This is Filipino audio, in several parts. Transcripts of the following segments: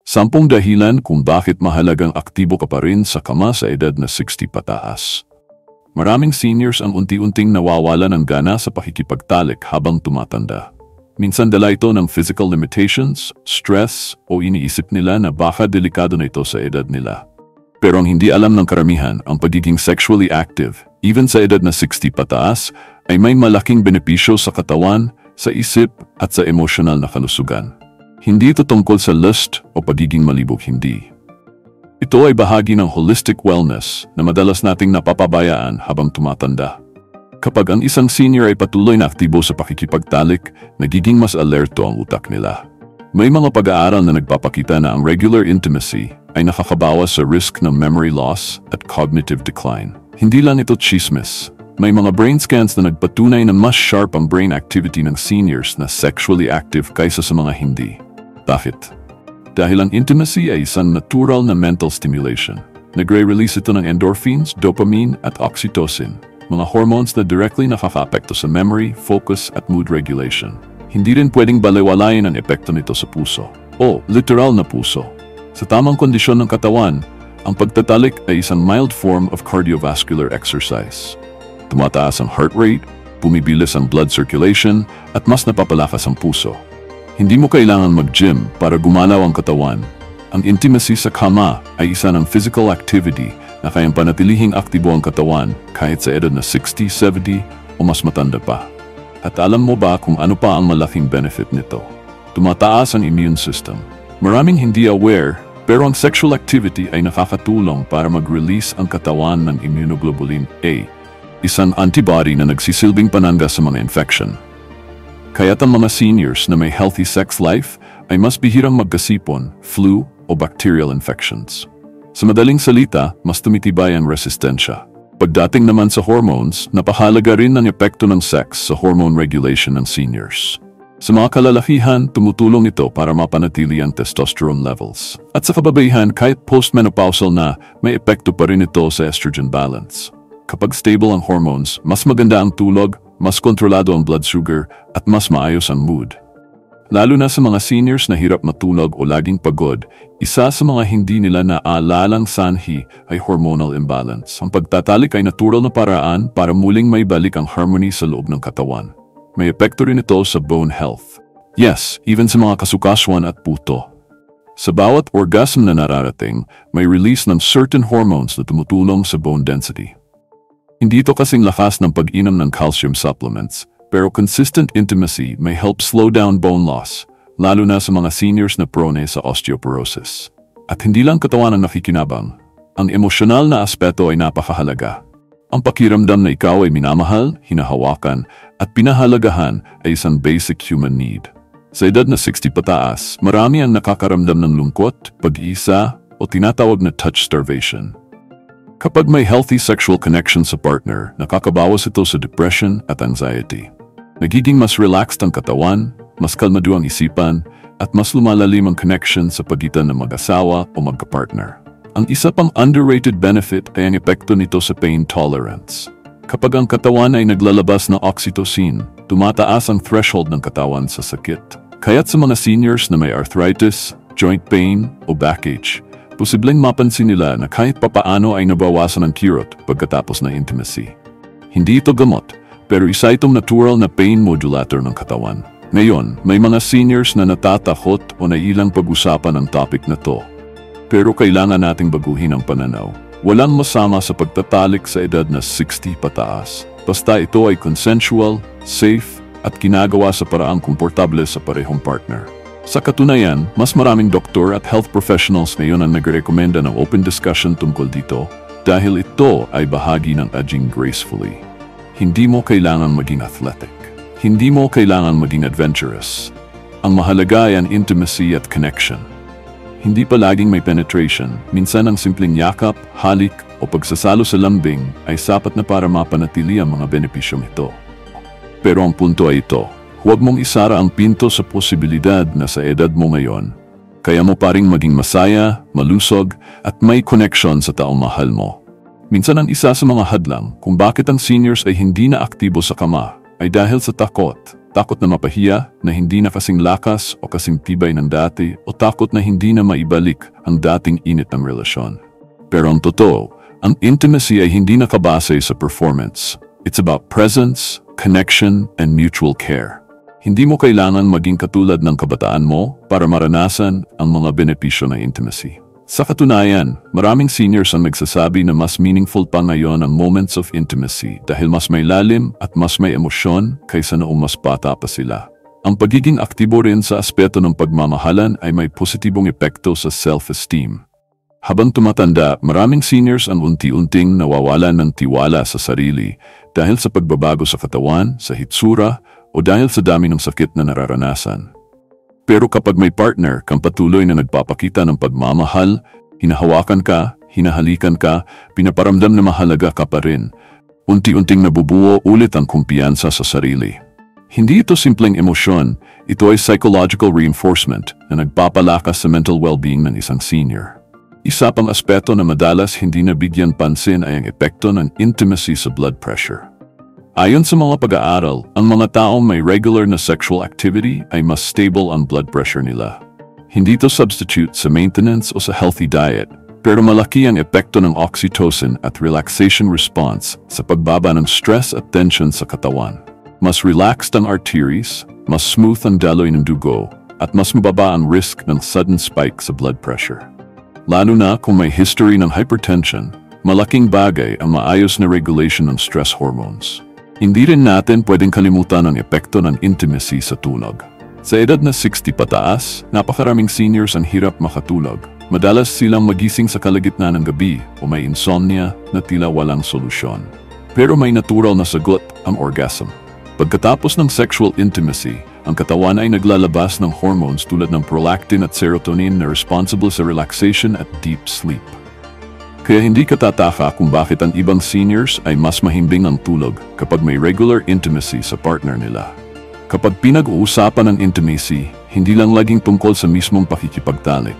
10 dahilan kung bakit mahalagang aktibo ka pa rin sa kama sa edad na 60 pataas. Maraming seniors ang unti-unting nawawalan ng gana sa pakikipagtalik habang tumatanda. Minsan dala ito ng physical limitations, stress, o iniisip nila na baka delikado na ito sa edad nila. Pero ang hindi alam ng karamihan, ang pagiging sexually active, even sa edad na 60 pataas, ay may malaking benepisyo sa katawan, sa isip, at sa emosyonal na kalusugan. Hindi ito tungkol sa lust o pagiging malibog, hindi. Ito ay bahagi ng holistic wellness na madalas nating napapabayaan habang tumatanda. Kapag ang isang senior ay patuloy na aktibo sa pakikipagtalik, nagiging mas alerto ang utak nila. May mga pag-aaral na nagpapakita na ang regular intimacy ay nakakabawas sa risk ng memory loss at cognitive decline. Hindi lang ito chismis. May mga brain scans na nagpatunay na mas sharp ang brain activity ng seniors na sexually active kaysa sa mga hindi. Bakit? Dahil ang intimacy ay isang natural na mental stimulation. Nagre-release ito ng endorphins, dopamine at oxytocin, mga hormones na directly nakaka-apekto sa memory, focus at mood regulation. Hindi rin pwedeng balewalayin ang epekto nito sa puso, o literal na puso. Sa tamang kondisyon ng katawan, ang pagtatalik ay isang mild form of cardiovascular exercise. Tumataas ang heart rate, bumibilis ang blood circulation, at mas napapalakas ang puso. Hindi mo kailangan mag-gym para gumalaw ang katawan. Ang intimacy sa kama ay isa ng physical activity na kayang panatilihing aktibo ang katawan kahit sa edad na 60, 70 o mas matanda pa. At alam mo ba kung ano pa ang malaking benefit nito? Tumataas ang immune system. Maraming hindi aware, pero ang sexual activity ay nakakatulong para mag-release ang katawan ng immunoglobulin A, isang antibody na nagsisilbing panangga sa mga infection. Kaya't ang mga seniors na may healthy sex life ay mas bihirang magkasipon, flu o bacterial infections. Sa madaling salita, mas tumitibay ang resistensya. Pagdating naman sa hormones, napahalaga rin ang epekto ng sex sa hormone regulation ng seniors. Sa mga kalalakihan, tumutulong ito para mapanatili ang testosterone levels. At sa kababaihan, kahit postmenopausal na, may epekto pa rin ito sa estrogen balance. Kapag stable ang hormones, mas maganda ang tulog, mas kontrolado ang blood sugar, at mas maayos ang mood. Lalo na sa mga seniors na hirap matulog o laging pagod, isa sa mga hindi nila naalalang sanhi ay hormonal imbalance. Ang pagtatalik ay natural na paraan para muling may balik ang harmony sa loob ng katawan. May epekto rin ito sa bone health. Yes, even sa mga kasukaswan at puto. Sa bawat orgasm na nararating, may release ng certain hormones na tumutulong sa bone density. Hindi ito kasing lakas ng pag-inom ng calcium supplements, pero consistent intimacy may help slow down bone loss, lalo na sa mga seniors na prone sa osteoporosis. At hindi lang katawan ang nakikinabang, ang emosyonal na aspeto ay napakahalaga. Ang pakiramdam na ikaw ay minamahal, hinahawakan, at pinahalagahan ay isang basic human need. Sa edad na 60 pataas, marami ang nakakaramdam ng lungkot, pag-iisa, o tinatawag na touch starvation. Kapag may healthy sexual connection sa partner, nakakabawas ito sa depression at anxiety. Nagiging mas relaxed ang katawan, mas kalmado ang isipan, at mas lumalalim ang connection sa pagitan ng mag-asawa o magka-partner. Ang isa pang underrated benefit ay ang epekto nito sa pain tolerance. Kapag ang katawan ay naglalabas ng oxytocin, tumataas ang threshold ng katawan sa sakit. Kaya't sa mga seniors na may arthritis, joint pain o backache, posibleng mapansin nila na kahit papaano ay nabawasan ang kirot pagkatapos ng intimacy. Hindi ito gamot, pero isa itong natural na pain modulator ng katawan. Ngayon, may mga seniors na natatakot o nailang pag-usapan ang topic na to. Pero kailangan nating baguhin ang pananaw. Walang masama sa pagtatalik sa edad na 60 pataas. Basta ito ay consensual, safe, at ginagawa sa paraang komportable sa parehong partner. Sa katunayan, mas maraming doktor at health professionals ngayon ang nagrekomenda ng open discussion tungkol dito dahil ito ay bahagi ng aging gracefully. Hindi mo kailangan maging athletic. Hindi mo kailangan maging adventurous. Ang mahalaga ay ang intimacy at connection. Hindi palaging may penetration, minsan ang simpleng yakap, halik o pagsasalo sa lambing ay sapat na para mapanatili ang mga benepisyong ito. Pero ang punto ay ito. Huwag mong isara ang pinto sa posibilidad na sa edad mo ngayon, kaya mo pa ring maging masaya, malusog, at may connection sa taong mahal mo. Minsan ang isa sa mga hadlang kung bakit ang seniors ay hindi na aktibo sa kama ay dahil sa takot Takot na mapahiya, na hindi na kasing lakas o kasing tibay ng dati, o takot na hindi na maibalik ang dating init ng relasyon. Pero ang totoo, ang intimacy ay hindi nakabase sa performance. It's about presence, connection, and mutual care. Hindi mo kailangan maging katulad ng kabataan mo para maranasan ang mga benepisyo ng intimacy. Sa katunayan, maraming seniors ang nagsasabi na mas meaningful pa ngayon ang moments of intimacy dahil mas may lalim at mas may emosyon kaysa noong mas bata pa sila. Ang pagiging aktibo rin sa aspeto ng pagmamahalan ay may positibong epekto sa self-esteem. Habang tumatanda, maraming seniors ang unti-unting nawawalan ng tiwala sa sarili dahil sa pagbabago sa katawan, sa hitsura, o dahil sa dami ng sakit na nararanasan. Pero kapag may partner kang patuloy na nagpapakita ng pagmamahal, hinahawakan ka, hinahalikan ka, pinaparamdam na mahalaga ka pa rin, unti-unting nabubuo ulit ang kumpiyansa sa sarili. Hindi ito simpleng emosyon, ito ay psychological reinforcement na nagpapalakas sa mental well-being ng isang senior. Isa pang aspeto na madalas hindi nabigyan pansin ay ang epekto ng intimacy sa blood pressure. Ayon sa mga pag-aaral, ang mga taong may regular na sexual activity ay mas stable ang blood pressure nila. Hindi ito substitute sa maintenance o sa healthy diet, pero malaki ang epekto ng oxytocin at relaxation response sa pagbaba ng stress at tension sa katawan. Mas relaxed ang arteries, mas smooth ang daloy ng dugo, at mas mababa ang risk ng sudden spike sa blood pressure. Lalo na kung may history ng hypertension, malaking bagay ang maayos na regulation ng stress hormones. Hindi rin natin pwedeng kalimutan ang epekto ng intimacy sa tulog. Sa edad na 60 pataas, napakaraming seniors ang hirap makatulog. Madalas silang magising sa kalagitnaan ng gabi o may insomnia na tila walang solusyon. Pero may natural na sagot, ang orgasm. Pagkatapos ng sexual intimacy, ang katawan ay naglalabas ng hormones tulad ng prolactin at serotonin na responsible sa relaxation at deep sleep. Kaya hindi ka tataka kung bakit ang ibang seniors ay mas mahimbing ang tulog kapag may regular intimacy sa partner nila. Kapag pinag-uusapan ang intimacy, hindi lang laging tungkol sa mismong pakikipagtalik.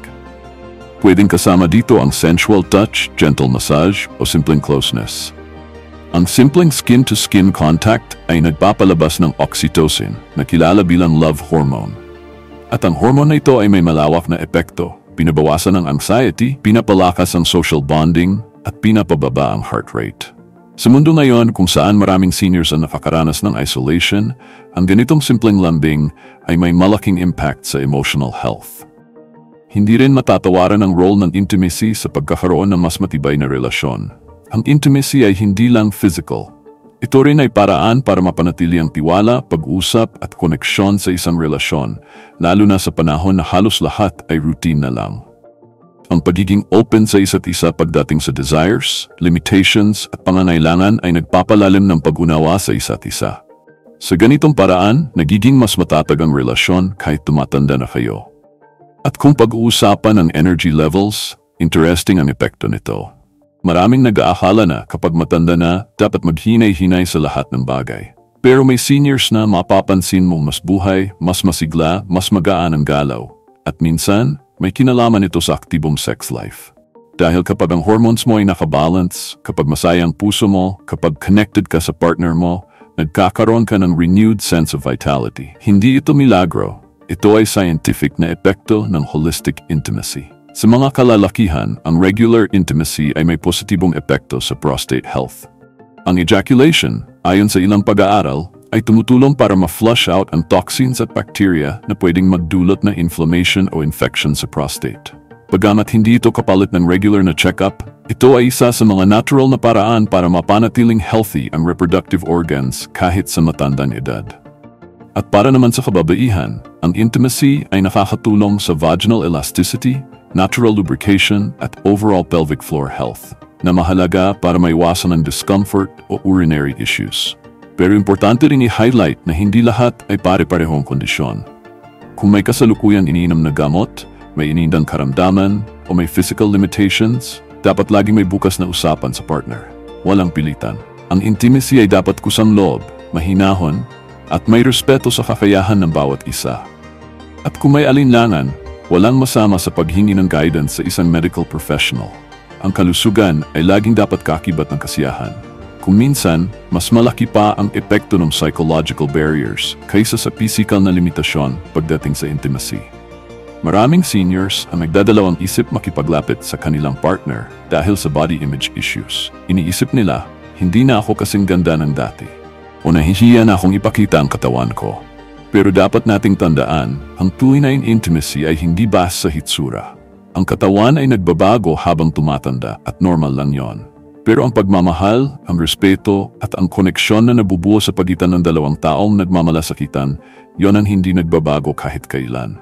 Pwedeng kasama dito ang sensual touch, gentle massage, o simpleng closeness. Ang simpleng skin-to-skin contact ay nagpapalabas ng oxytocin na kilala bilang love hormone. At ang hormone na ito ay may malawak na epekto. Pinabawasan ang anxiety, pinapalakas ang social bonding, at pinapababa ang heart rate. Sa mundo ngayon kung saan maraming seniors ang nakakaranas ng isolation, ang ganitong simpleng lambing ay may malaking impact sa emotional health. Hindi rin matatawaran ang role ng intimacy sa pagkakaroon ng mas matibay na relasyon. Ang intimacy ay hindi lang physical. Ito rin ay paraan para mapanatili ang tiwala, pag-usap at koneksyon sa isang relasyon, lalo na sa panahon na halos lahat ay routine na lang. Ang pagiging open sa isa't isa pagdating sa desires, limitations at pangangailangan ay nagpapalalim ng pag-unawa sa isa't isa. Sa ganitong paraan, nagiging mas matatag ang relasyon kahit tumatanda na kayo. At kung pag-uusapan ang energy levels, interesting ang epekto nito. Maraming nag-aakala na kapag matanda na, dapat maghinay-hinay sa lahat ng bagay. Pero may seniors na mapapansin mong mas buhay, mas masigla, mas magaan ang galaw. At minsan, may kinalaman ito sa aktibong sex life. Dahil kapag ang hormones mo ay nakabalance, kapag masaya ang puso mo, kapag connected ka sa partner mo, nagkakaroon ka ng renewed sense of vitality. Hindi ito milagro. Ito ay scientific na epekto ng holistic intimacy. Sa mga kalalakihan, ang regular intimacy ay may positibong epekto sa prostate health. Ang ejaculation, ayon sa ilang pag-aaral, ay tumutulong para ma-flush out ang toxins at bacteria na pwedeng magdulot na inflammation o infection sa prostate. Bagamat hindi ito kapalit ng regular na check-up, ito ay isa sa mga natural na paraan para mapanatiling healthy ang reproductive organs kahit sa matandang edad. At para naman sa kababaihan, ang intimacy ay nakakatulong sa vaginal elasticity, natural lubrication at overall pelvic floor health na mahalaga para maiwasan ang discomfort o urinary issues. Pero importante rin i-highlight na hindi lahat ay pare-parehong kondisyon. Kung may kasalukuyan iniinom na gamot, may inindang karamdaman o may physical limitations, dapat laging may bukas na usapan sa partner. Walang pilitan. Ang intimacy ay dapat kusang loob, mahinahon, at may respeto sa kakayahan ng bawat isa. At kung may alinlangan, walang masama sa paghingi ng guidance sa isang medical professional. Ang kalusugan ay laging dapat kakibat ng kasiyahan. Kung minsan, mas malaki pa ang epekto ng psychological barriers kaysa sa physical na limitasyon pagdating sa intimacy. Maraming seniors ang nagdadalawang isip makipaglapit sa kanilang partner dahil sa body image issues. Iniisip nila, hindi na ako kasing ganda ng dati. O nahihiya na akong ipakita ang katawan ko. Pero dapat nating tandaan, ang tunay na intimacy ay hindi base sa hitsura. Ang katawan ay nagbabago habang tumatanda at normal lang yon. Pero ang pagmamahal, ang respeto at ang koneksyon na nabubuo sa pagitan ng dalawang taong nagmamalasakitan, yon ang hindi nagbabago kahit kailan.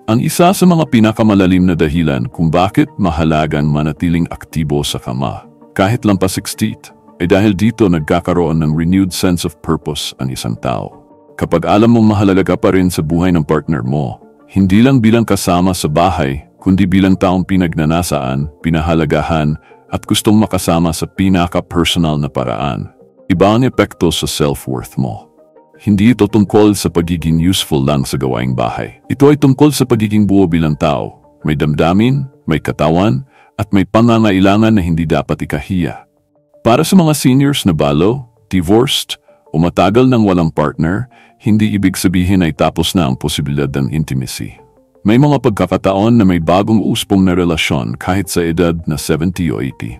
Ang isa sa mga pinakamalalim na dahilan kung bakit mahalagang manatiling aktibo sa kama, kahit lampas 60, ay dahil dito nagkakaroon ng renewed sense of purpose ang isang tao. Kapag alam mong mahalaga ka pa rin sa buhay ng partner mo, hindi lang bilang kasama sa bahay, kundi bilang taong pinagnanasaan, pinahalagahan, at gustong makasama sa pinaka-personal na paraan. Iba ang epekto sa self-worth mo. Hindi ito tungkol sa pagiging useful lang sa gawaing bahay. Ito ay tungkol sa pagiging buo bilang tao. May damdamin, may katawan, at may pangangailangan na hindi dapat ikahiya. Para sa mga seniors na balo, divorced, o matagal nang walang partner, hindi ibig sabihin ay tapos na ang posibilidad ng intimacy. May mga pagkakataon na may bagong uspong na relasyon kahit sa edad na 70 o 80.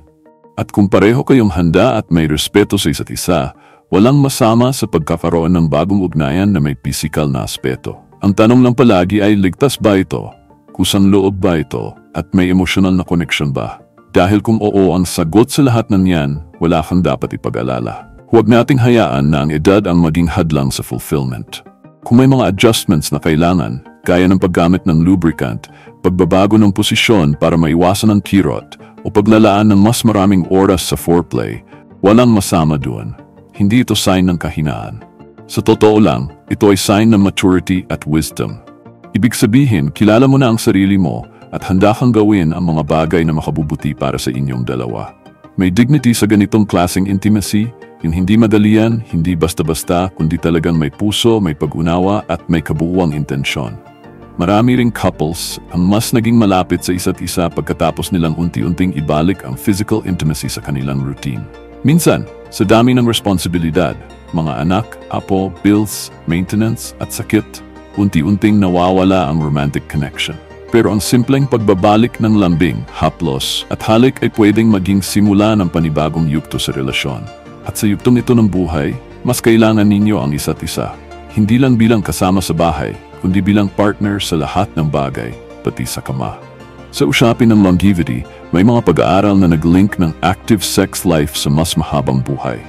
At kung pareho kayong handa at may respeto sa isa't isa, walang masama sa pagkakaroon ng bagong ugnayan na may physical na aspeto. Ang tanong lang palagi ay ligtas ba ito? Kusang loob ba ito? At may emosyonal na connection ba? Dahil kung oo ang sagot sa lahat ng yan, wala kang dapat ipag-alala. Huwag nating hayaan na ang edad ang maging hadlang sa fulfillment. Kung may mga adjustments na kailangan, gaya ng paggamit ng lubricant, pagbabago ng posisyon para maiwasan ang kirot, o paglalaan ng mas maraming oras sa foreplay, walang masama doon. Hindi ito sign ng kahinaan. Sa totoo lang, ito ay sign ng maturity at wisdom. Ibig sabihin, kilala mo na ang sarili mo at handa kang gawin ang mga bagay na makabubuti para sa inyong dalawa. May dignity sa ganitong klaseng intimacy, yung hindi madalian, hindi basta-basta, kundi talagang may puso, may pag-unawa at may kabuuang intensyon. Marami ring couples ang mas naging malapit sa isa't isa pagkatapos nilang unti-unting ibalik ang physical intimacy sa kanilang routine. Minsan, sa dami ng responsibilidad, mga anak, apo, bills, maintenance at sakit, unti-unting nawawala ang romantic connection. Pero ang simpleng pagbabalik ng lambing, haplos at halik ay pwedeng maging simula ng panibagong yugto sa relasyon. At sa yugtong ito ng buhay, mas kailangan ninyo ang isa't isa. Hindi lang bilang kasama sa bahay, kundi bilang partner sa lahat ng bagay, pati sa kama. Sa usapin ng longevity, may mga pag-aaral na nag-link ng active sex life sa mas mahabang buhay.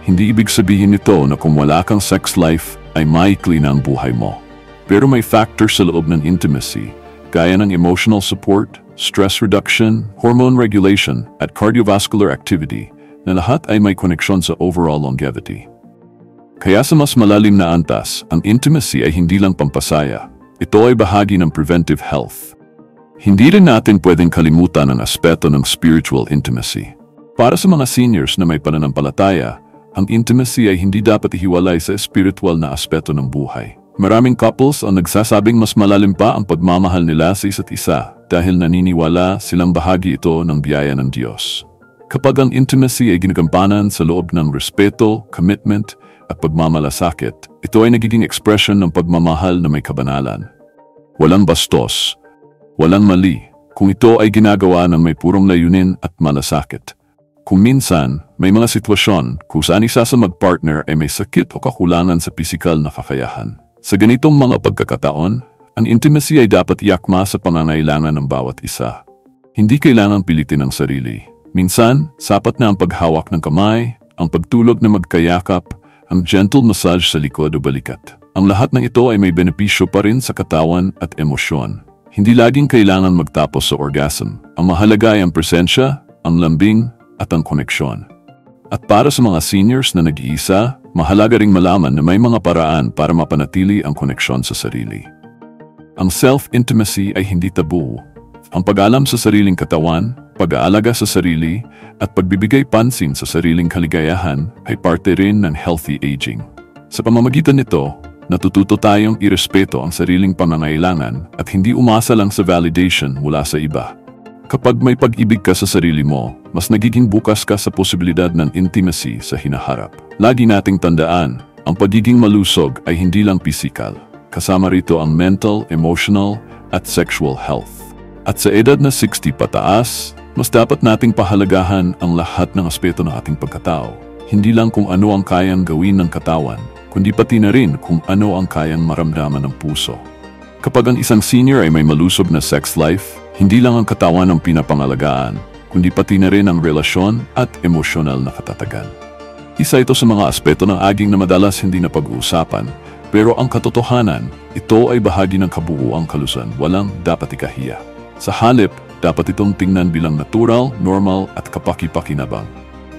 Hindi ibig sabihin nito na kung wala kang sex life, ay maikli na ang buhay mo. Pero may factor sa loob ng intimacy, gaya ng emotional support, stress reduction, hormone regulation, at cardiovascular activity, na lahat ay may koneksyon sa overall longevity. Kaya sa mas malalim na antas, ang intimacy ay hindi lang pampasaya. Ito ay bahagi ng preventive health. Hindi rin natin pwedeng kalimutan ang aspeto ng spiritual intimacy. Para sa mga seniors na may pananampalataya, ang intimacy ay hindi dapat ihiwalay sa spiritual na aspeto ng buhay. Maraming couples ang nagsasabing mas malalim pa ang pagmamahal nila sa isa't isa dahil naniniwala silang bahagi ito ng biyaya ng Diyos. Kapag ang intimacy ay ginagampanan sa loob ng respeto, commitment, at pagmamalasakit, ito ay nagiging expression ng pagmamahal na may kabanalan. Walang bastos, walang mali, kung ito ay ginagawa ng may purong layunin at malasakit. Kung minsan, may mga sitwasyon kung saan isa sa mag-partner ay may sakit o kakulangan sa pisikal na kakayahan. Sa ganitong mga pagkakataon, ang intimacy ay dapat iakma sa pangangailangan ng bawat isa. Hindi kailangang pilitin ang sarili. Minsan, sapat na ang paghawak ng kamay, ang pagtulog na magkayakap, ang gentle massage sa likod o balikat. Ang lahat ng ito ay may benepisyo pa rin sa katawan at emosyon. Hindi laging kailangan magtapos sa orgasm. Ang mahalaga ay ang presensya, ang lambing, at ang koneksyon. At para sa mga seniors na nag-iisa, mahalaga ring malaman na may mga paraan para mapanatili ang koneksyon sa sarili. Ang self-intimacy ay hindi tabu. Ang pag-alam sa sariling katawan, pag-aalaga sa sarili, at pagbibigay pansin sa sariling kaligayahan ay parte rin ng healthy aging. Sa pamamagitan nito, natututo tayong irespeto ang sariling pangangailangan at hindi umasa lang sa validation mula sa iba. Kapag may pag-ibig ka sa sarili mo, mas nagiging bukas ka sa posibilidad ng intimacy sa hinaharap. Lagi nating tandaan, ang pagiging malusog ay hindi lang pisikal. Kasama rito ang mental, emotional, at sexual health. At sa edad na 60 pataas, mas dapat nating pahalagahan ang lahat ng aspeto ng ating pagkatao. Hindi lang kung ano ang kayang gawin ng katawan, kundi pati na rin kung ano ang kayang maramdaman ng puso. Kapag ang isang senior ay may malusog na sex life, hindi lang ang katawan ang pinapangalagaan, kundi pati na rin ang relasyon at emosyonal na katatagan. Isa ito sa mga aspeto ng aging na madalas hindi na pag-uusapan, pero ang katotohanan, ito ay bahagi ng kabuuang kalusugan, walang dapat ikahiya. Sa halip, dapat itong tingnan bilang natural, normal at kapaki-pakinabang.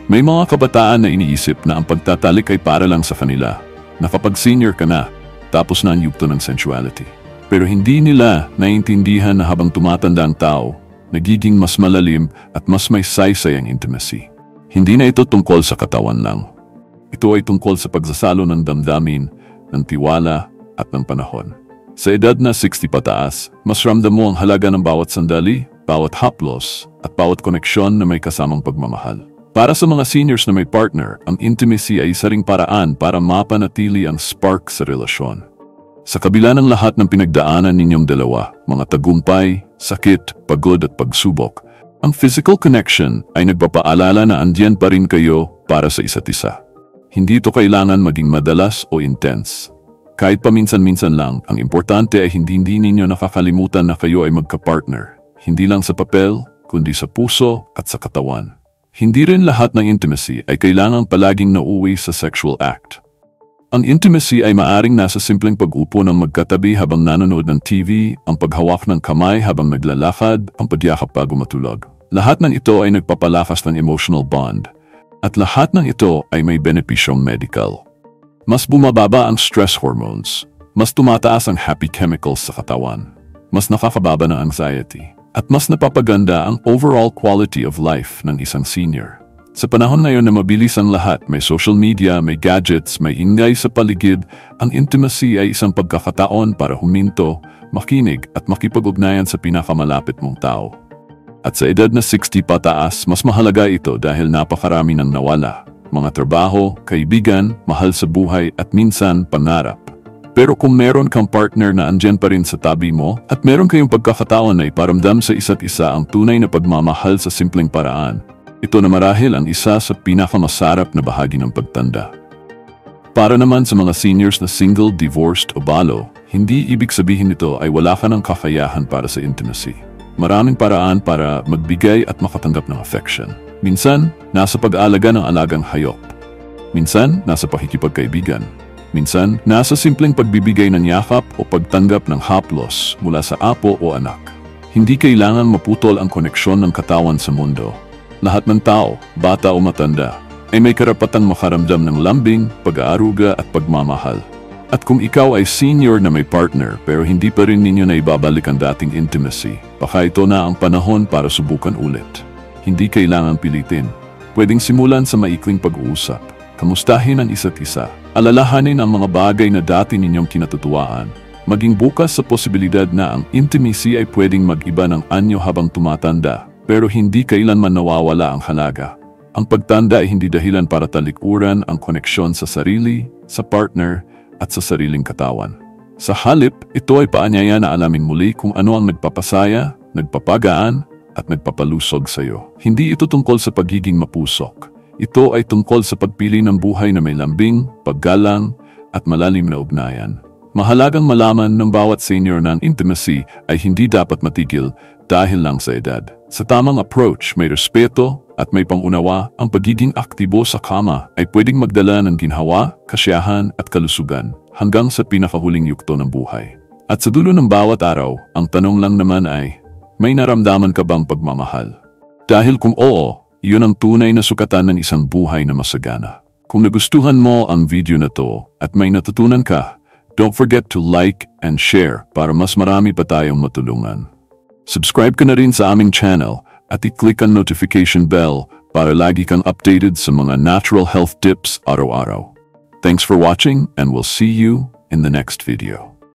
May mga kabataan na iniisip na ang pagtatalik ay para lang sa kanila, na kapag senior ka na, tapos na ang yugto ng sensuality. Pero hindi nila naiintindihan na habang tumatanda ang tao, nagiging mas malalim at mas may saysay ang intimacy. Hindi na ito tungkol sa katawan lang. Ito ay tungkol sa pagsasalo ng damdamin, ng tiwala at ng panahon. Sa edad na 60 pataas, mas ramdam mo ang halaga ng bawat sandali, bawat haplos at bawat koneksyon na may kasamang pagmamahal. Para sa mga seniors na may partner, ang intimacy ay isa ring paraan para mapanatili ang spark sa relasyon. Sa kabila ng lahat ng pinagdaanan ninyong dalawa, mga tagumpay, sakit, pagod at pagsubok, ang physical connection ay nagpapaalala na andiyan pa rin kayo para sa isa't isa. Hindi ito kailangan maging madalas o intense. Kahit paminsan-minsan lang, ang importante ay hindi ninyo nakakalimutan na kayo ay magka-partner. Hindi lang sa papel, kundi sa puso at sa katawan. Hindi rin lahat ng intimacy ay kailangang palaging nauuwi sa sexual act. Ang intimacy ay maaring nasa simpleng pag-upo ng magkatabi habang nanonood ng TV, ang paghawak ng kamay habang naglalakad, ang pagyakap bago matulog. Lahat ng ito ay nagpapalakas ng emotional bond. At lahat ng ito ay may benepisyong medical. Mas bumababa ang stress hormones, mas tumataas ang happy chemicals sa katawan, mas nakakababa ng anxiety, at mas napapaganda ang overall quality of life ng isang senior. Sa panahon ngayon na mabilis ang lahat, may social media, may gadgets, may ingay sa paligid, ang intimacy ay isang pagkakataon para huminto, makinig at makipag-ugnayan sa pinakamalapit mong tao. At sa edad na 60 pataas, mas mahalaga ito dahil napakarami nang nawala. Mga trabaho, kaibigan, mahal sa buhay at minsan pangarap. Pero kung meron kang partner na andyan pa rin sa tabi mo at meron kayong pagkakataon na iparamdam sa isa't isa ang tunay na pagmamahal sa simpleng paraan, ito na marahil ang isa sa pinakamasarap na bahagi ng pagtanda. Para naman sa mga seniors na single, divorced o balo, hindi ibig sabihin nito ay wala ka ng kakayahan para sa intimacy. Maraming paraan para magbigay at makatanggap ng affection. Minsan, nasa pag-aalaga ng alagang hayop. Minsan, nasa pakikipagkaibigan. Minsan, nasa simpleng pagbibigay ng yakap o pagtanggap ng haplos mula sa apo o anak. Hindi kailangan maputol ang koneksyon ng katawan sa mundo. Lahat ng tao, bata o matanda, ay may karapatang makaramdam ng lambing, pag-aaruga at pagmamahal. At kung ikaw ay senior na may partner pero hindi pa rin ninyo na ibabalik ang dating intimacy, baka ito na ang panahon para subukan ulit. Hindi kailangan pilitin. Pwedeng simulan sa maikling pag-uusap. Kamustahin ang isa't isa. Alalahanin ang mga bagay na dati ninyong kinatutuwaan. Maging bukas sa posibilidad na ang intimacy ay pwedeng mag-iba ng anyo habang tumatanda. Pero hindi kailanman nawawala ang halaga. Ang pagtanda ay hindi dahilan para talikuran ang koneksyon sa sarili, sa partner, at sa sariling katawan. Sa halip, ito ay paanyaya na alamin muli kung ano ang nagpapasaya, nagpapagaan, at nagpapalusog sa iyo. Hindi ito tungkol sa pagiging mapusok. Ito ay tungkol sa pagpili ng buhay na may lambing, paggalang, at malalim na ugnayan. Mahalagang malaman ng bawat senior na ang intimacy ay hindi dapat matigil dahil lang sa edad. Sa tamang approach, may respeto at may pangunawa, ang pagiging aktibo sa kama ay pwedeng magdala ng ginhawa, kasiyahan at kalusugan hanggang sa pinakahuling yugto ng buhay. At sa dulo ng bawat araw, ang tanong lang naman ay, may naramdaman ka bang pagmamahal? Dahil kung oo, iyon ang tunay na sukatan ng isang buhay na masagana. Kung nagustuhan mo ang video na to at may natutunan ka, don't forget to like and share para mas marami pa tayong matulungan. Subscribe ka na rin sa aming channel at i-click ang notification bell para lagi kang updated sa mga natural health tips araw-araw. Thanks for watching and we'll see you in the next video.